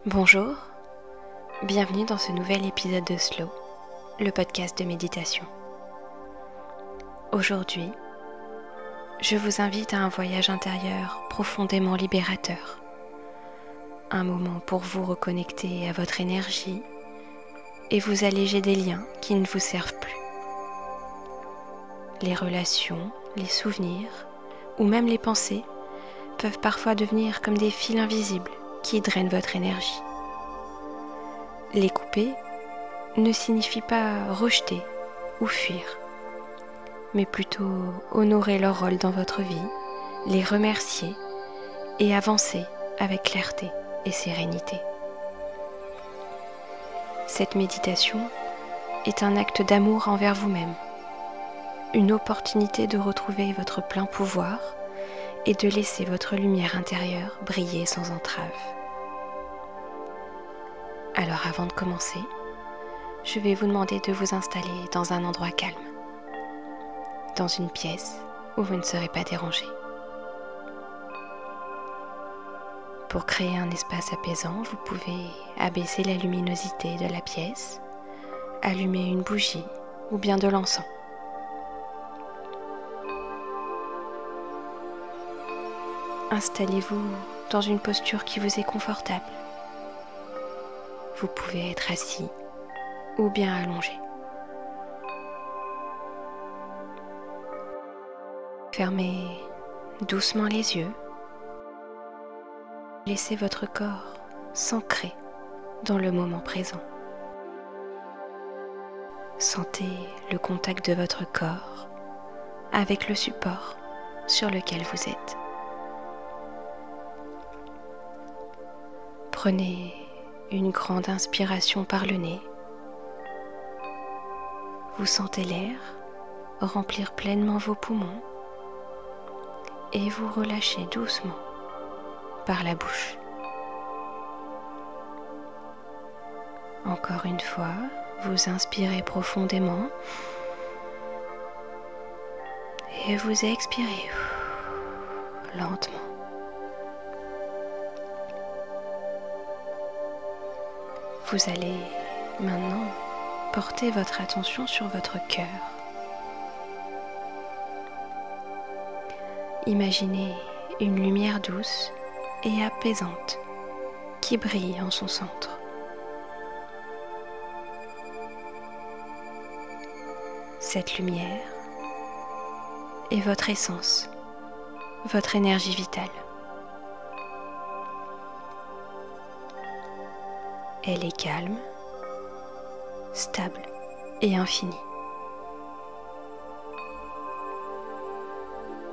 Bonjour, bienvenue dans ce nouvel épisode de Slow, le podcast de méditation. Aujourd'hui, je vous invite à un voyage intérieur profondément libérateur. Un moment pour vous reconnecter à votre énergie et vous alléger des liens qui ne vous servent plus. Les relations, les souvenirs ou même les pensées peuvent parfois devenir comme des fils invisibles qui drainent votre énergie. Les couper ne signifie pas rejeter ou fuir, mais plutôt honorer leur rôle dans votre vie, les remercier et avancer avec clarté et sérénité. Cette méditation est un acte d'amour envers vous-même, une opportunité de retrouver votre plein pouvoir et de laisser votre lumière intérieure briller sans entrave. Alors avant de commencer, je vais vous demander de vous installer dans un endroit calme, dans une pièce où vous ne serez pas dérangé. Pour créer un espace apaisant, vous pouvez abaisser la luminosité de la pièce, allumer une bougie ou bien de l'encens. Installez-vous dans une posture qui vous est confortable. Vous pouvez être assis ou bien allongé. Fermez doucement les yeux. Laissez votre corps s'ancrer dans le moment présent. Sentez le contact de votre corps avec le support sur lequel vous êtes. Prenez une grande inspiration par le nez. Vous sentez l'air remplir pleinement vos poumons et vous relâchez doucement par la bouche. Encore une fois, vous inspirez profondément et vous expirez lentement. Vous allez maintenant porter votre attention sur votre cœur. Imaginez une lumière douce et apaisante qui brille en son centre. Cette lumière est votre essence, votre énergie vitale. Elle est calme, stable et infinie.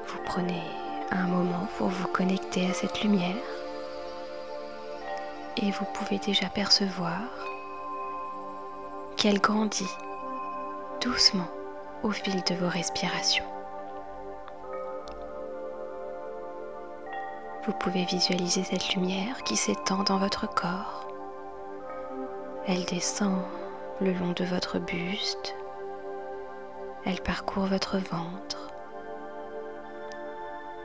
Vous prenez un moment pour vous connecter à cette lumière et vous pouvez déjà percevoir qu'elle grandit doucement au fil de vos respirations. Vous pouvez visualiser cette lumière qui s'étend dans votre corps. Elle descend le long de votre buste, elle parcourt votre ventre,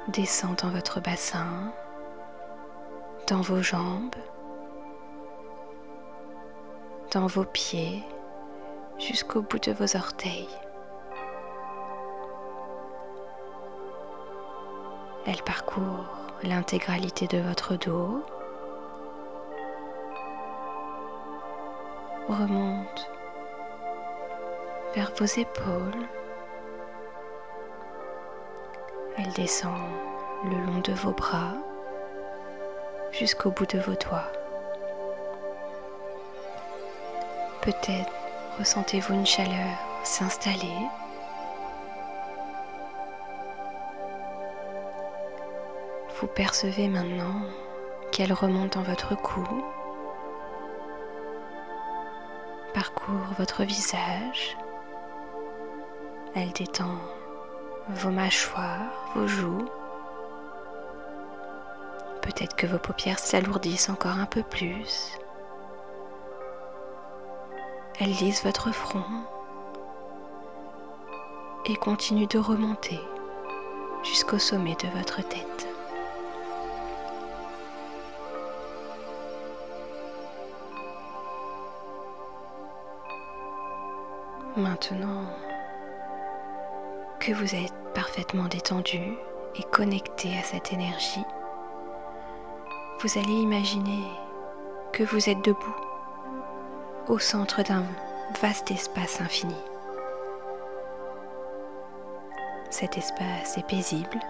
descend dans votre bassin, dans vos jambes, dans vos pieds, jusqu'au bout de vos orteils. Elle parcourt l'intégralité de votre dos, remonte vers vos épaules. Elle descend le long de vos bras jusqu'au bout de vos doigts. Peut-être ressentez-vous une chaleur s'installer. Vous percevez maintenant qu'elle remonte dans votre cou, parcourt votre visage, elle détend vos mâchoires, vos joues. Peut-être que vos paupières s'alourdissent encore un peu plus. Elle lisse votre front et continue de remonter jusqu'au sommet de votre tête. Maintenant que vous êtes parfaitement détendu et connecté à cette énergie, vous allez imaginer que vous êtes debout au centre d'un vaste espace infini. Cet espace est paisible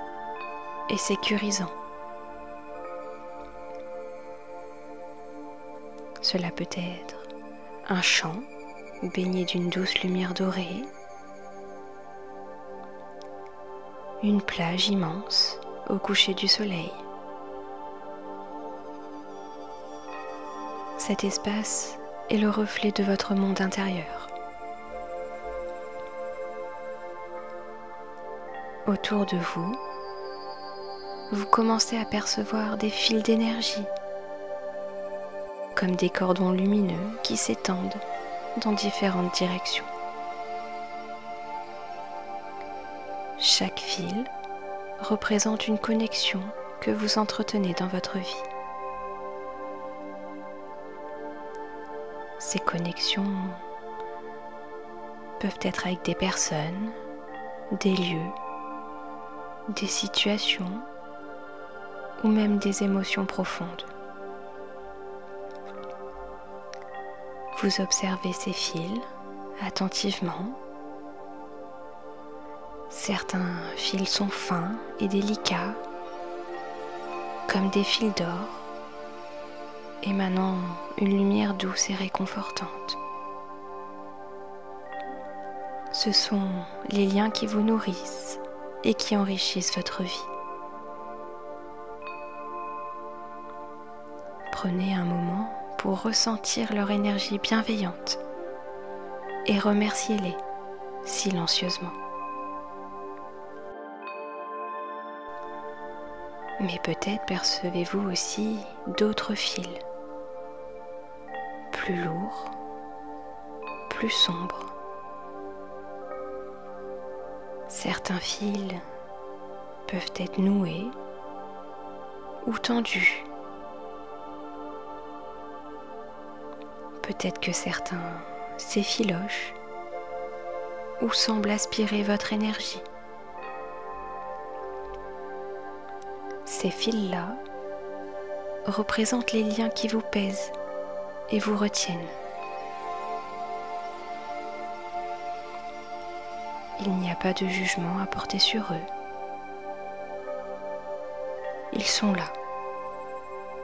et sécurisant. Cela peut être un champ baigné d'une douce lumière dorée, une plage immense au coucher du soleil. Cet espace est le reflet de votre monde intérieur. Autour de vous, vous commencez à percevoir des fils d'énergie, comme des cordons lumineux qui s'étendent dans différentes directions. Chaque fil représente une connexion que vous entretenez dans votre vie. Ces connexions peuvent être avec des personnes, des lieux, des situations ou même des émotions profondes. Vous observez ces fils attentivement. Certains fils sont fins et délicats, comme des fils d'or, émanant une lumière douce et réconfortante. Ce sont les liens qui vous nourrissent et qui enrichissent votre vie. Prenez un moment pour ressentir leur énergie bienveillante et remerciez-les silencieusement. Mais peut-être percevez-vous aussi d'autres fils, plus lourds, plus sombres. Certains fils peuvent être noués ou tendus. Peut-être que certains s'effilochent ou semblent aspirer votre énergie. Ces fils-là représentent les liens qui vous pèsent et vous retiennent. Il n'y a pas de jugement à porter sur eux. Ils sont là.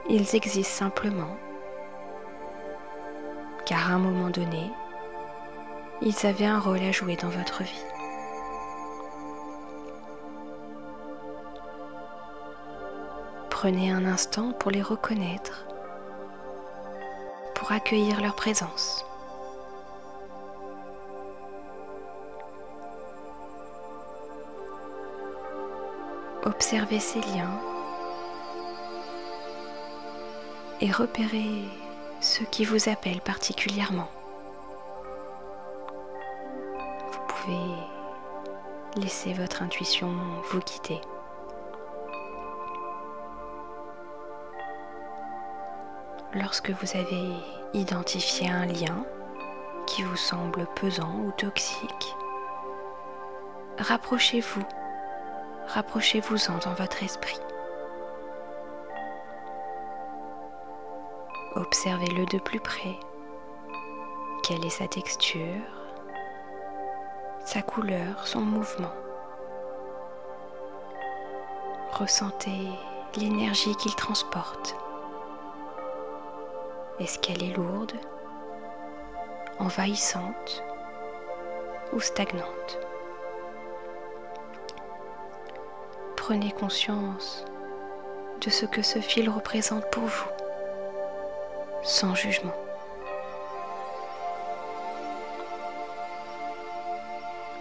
Ils existent simplement, car à un moment donné, ils avaient un rôle à jouer dans votre vie. Prenez un instant pour les reconnaître, pour accueillir leur présence. Observez ces liens et repérez ceux qui vous appellent particulièrement. Vous pouvez laisser votre intuition vous guider. Lorsque vous avez identifié un lien qui vous semble pesant ou toxique, rapprochez-vous. Rapprochez-vous-en dans votre esprit. Observez-le de plus près. Quelle est sa texture, sa couleur, son mouvement. Ressentez l'énergie qu'il transporte. Est-ce qu'elle est lourde, envahissante ou stagnante? Prenez conscience de ce que ce fil représente pour vous, sans jugement.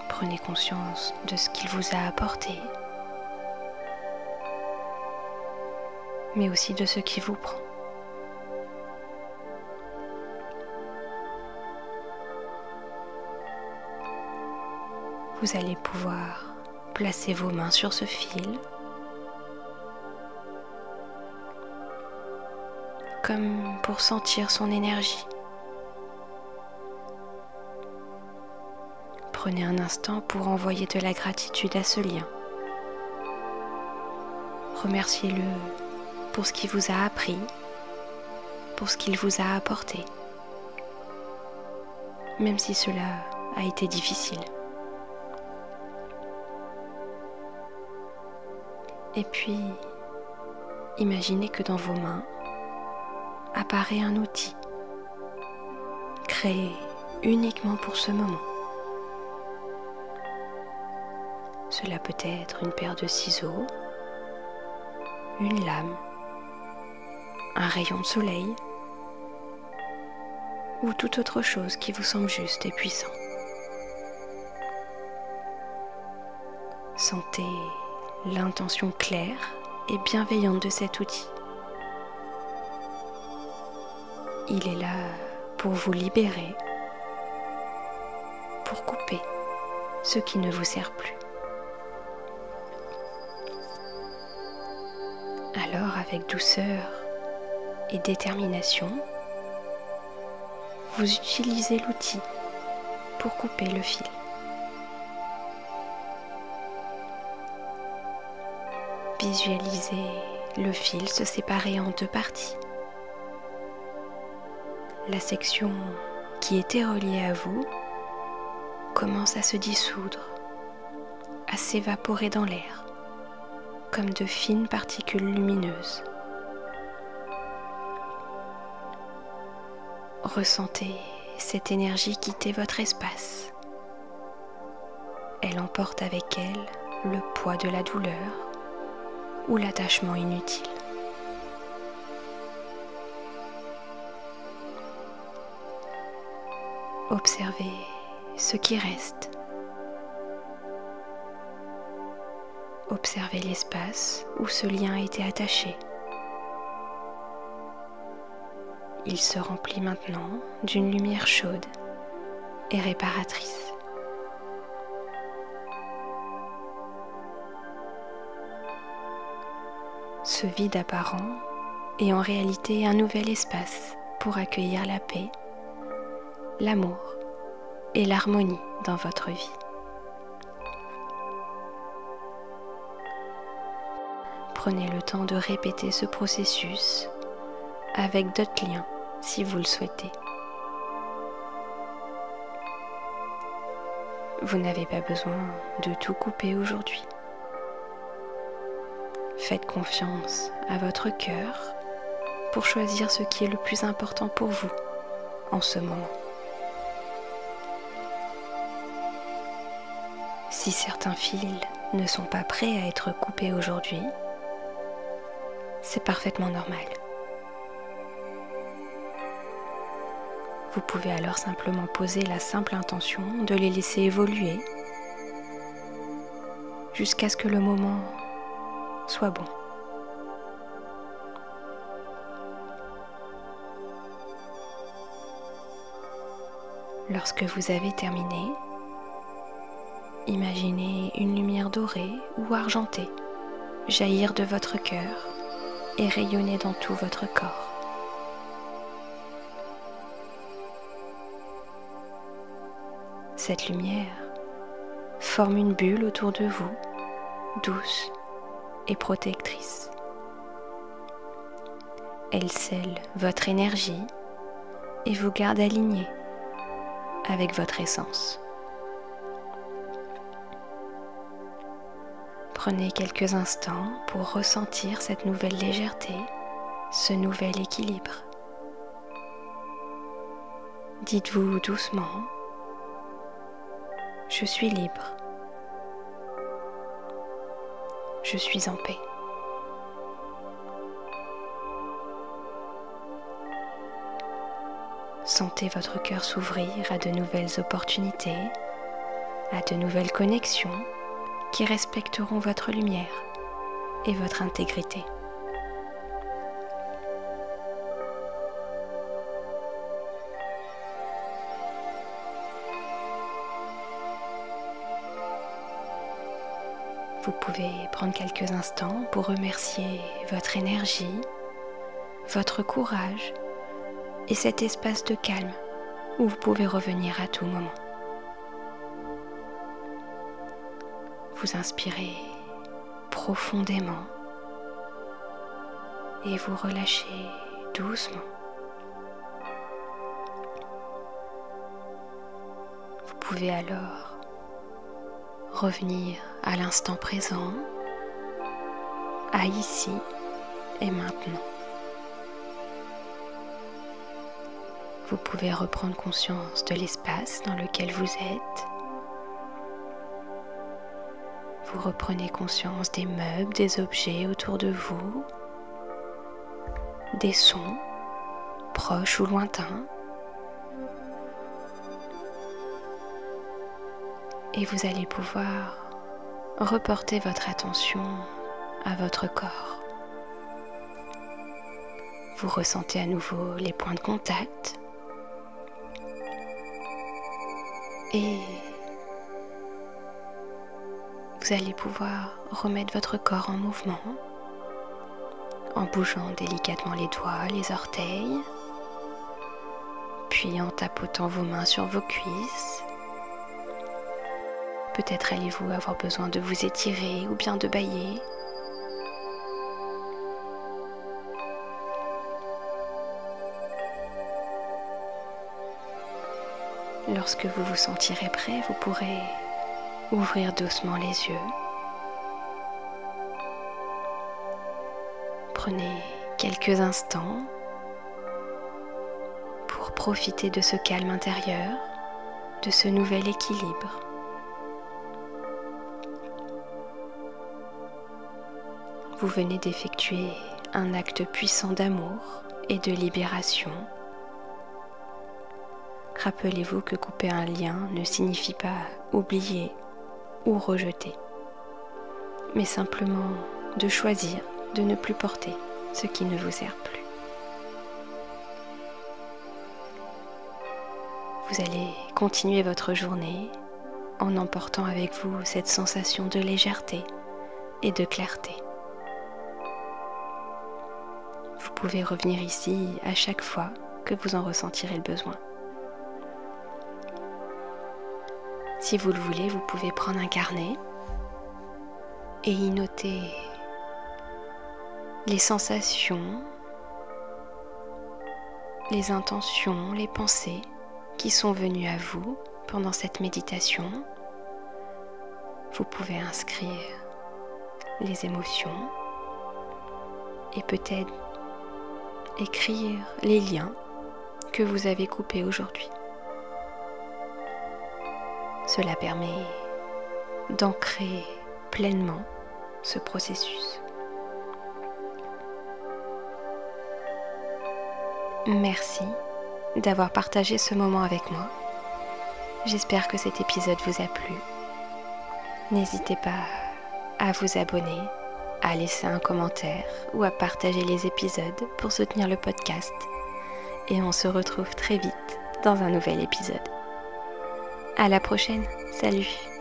Prenez conscience de ce qu'il vous a apporté, mais aussi de ce qui vous prend. Vous allez pouvoir placer vos mains sur ce fil, comme pour sentir son énergie. Prenez un instant pour envoyer de la gratitude à ce lien. Remerciez-le pour ce qu'il vous a appris, pour ce qu'il vous a apporté, même si cela a été difficile. Et puis, imaginez que dans vos mains apparaît un outil créé uniquement pour ce moment. Cela peut être une paire de ciseaux, une lame, un rayon de soleil ou toute autre chose qui vous semble juste et puissant. Sentez l'intention claire et bienveillante de cet outil. Il est là pour vous libérer, pour couper ce qui ne vous sert plus. Alors, avec douceur et détermination, vous utilisez l'outil pour couper le fil. Visualisez le fil se séparer en deux parties. La section qui était reliée à vous commence à se dissoudre, à s'évaporer dans l'air, comme de fines particules lumineuses. Ressentez cette énergie quitter votre espace. Elle emporte avec elle le poids de la douleur ou l'attachement inutile. Observez ce qui reste. Observez l'espace où ce lien a été attaché. Il se remplit maintenant d'une lumière chaude et réparatrice. Ce vide apparent est en réalité un nouvel espace pour accueillir la paix, l'amour et l'harmonie dans votre vie. Prenez le temps de répéter ce processus avec d'autres liens si vous le souhaitez. Vous n'avez pas besoin de tout couper aujourd'hui. Faites confiance à votre cœur pour choisir ce qui est le plus important pour vous en ce moment. Si certains fils ne sont pas prêts à être coupés aujourd'hui, c'est parfaitement normal. Vous pouvez alors simplement poser la simple intention de les laisser évoluer jusqu'à ce que le moment soit bon. Lorsque vous avez terminé, imaginez une lumière dorée ou argentée jaillir de votre cœur et rayonner dans tout votre corps. Cette lumière forme une bulle autour de vous, douce et protectrice. Elle scelle votre énergie et vous garde aligné avec votre essence. Prenez quelques instants pour ressentir cette nouvelle légèreté, ce nouvel équilibre. Dites-vous doucement: je suis libre. Je suis en paix. Sentez votre cœur s'ouvrir à de nouvelles opportunités, à de nouvelles connexions qui respecteront votre lumière et votre intégrité. Vous pouvez prendre quelques instants pour remercier votre énergie, votre courage et cet espace de calme où vous pouvez revenir à tout moment. Vous inspirez profondément et vous relâchez doucement. Vous pouvez alors revenir à l'instant présent, à ici et maintenant. Vous pouvez reprendre conscience de l'espace dans lequel vous êtes. Vous reprenez conscience des meubles, des objets autour de vous, des sons, proches ou lointains. Et vous allez pouvoir reporter votre attention à votre corps. Vous ressentez à nouveau les points de contact et vous allez pouvoir remettre votre corps en mouvement en bougeant délicatement les doigts, les orteils, puis en tapotant vos mains sur vos cuisses. Peut-être allez-vous avoir besoin de vous étirer ou bien de bâiller. Lorsque vous vous sentirez prêt, vous pourrez ouvrir doucement les yeux. Prenez quelques instants pour profiter de ce calme intérieur, de ce nouvel équilibre. Vous venez d'effectuer un acte puissant d'amour et de libération. Rappelez-vous que couper un lien ne signifie pas oublier ou rejeter, mais simplement de choisir de ne plus porter ce qui ne vous sert plus. Vous allez continuer votre journée en emportant avec vous cette sensation de légèreté et de clarté. Vous pouvez revenir ici à chaque fois que vous en ressentirez le besoin. Si vous le voulez, vous pouvez prendre un carnet et y noter les sensations, les intentions, les pensées qui sont venues à vous pendant cette méditation. Vous pouvez inscrire les émotions et peut-être écrire les liens que vous avez coupés aujourd'hui. Cela permet d'ancrer pleinement ce processus. Merci d'avoir partagé ce moment avec moi. J'espère que cet épisode vous a plu. N'hésitez pas à vous abonner, à laisser un commentaire ou à partager les épisodes pour soutenir le podcast. Et on se retrouve très vite dans un nouvel épisode. À la prochaine, salut!